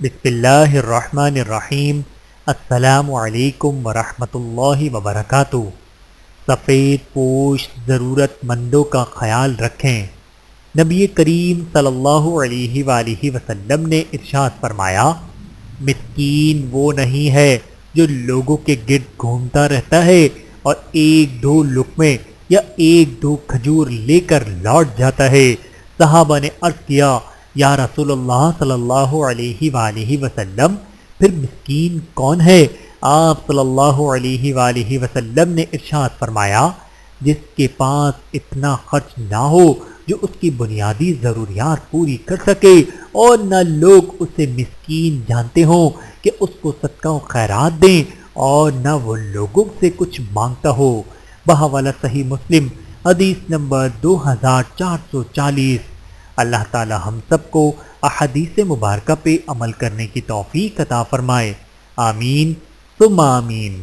بسم اللہ الرحمن الرحیم۔ السلام علیکم ورحمۃ اللہ وبرکاتہ۔ سفید پوش ضرورت مندوں کا خیال رکھیں۔ نبی کریم صلی اللہ علیہ وآلہ وسلم نے ارشاد فرمایا، مسکین وہ نہیں ہے جو لوگوں کے گرد گھومتا رہتا ہے اور ایک دو لقمے یا ایک دو کھجور لے کر لوٹ جاتا ہے۔ صحابہ نے عرض کیا، یا رسول اللہ صلی اللہ علیہ وآلہ وسلم، پھر مسکین کون ہے؟ آپ صلی اللہ علیہ وآلہ وسلم نے ارشاد فرمایا، جس کے پاس اتنا خرچ نہ ہو جو اس کی بنیادی ضروریات پوری کر سکے، اور نہ لوگ اسے مسکین جانتے ہوں کہ اس کو صدقہ و خیرات دیں، اور نہ وہ لوگوں سے کچھ مانگتا ہو۔ بحوالہ صحیح مسلم، حدیث نمبر 2440۔ اللہ تعالی ہم سب کو احادیث مبارکہ پہ عمل کرنے کی توفیق عطا فرمائے، آمین ثم آمین۔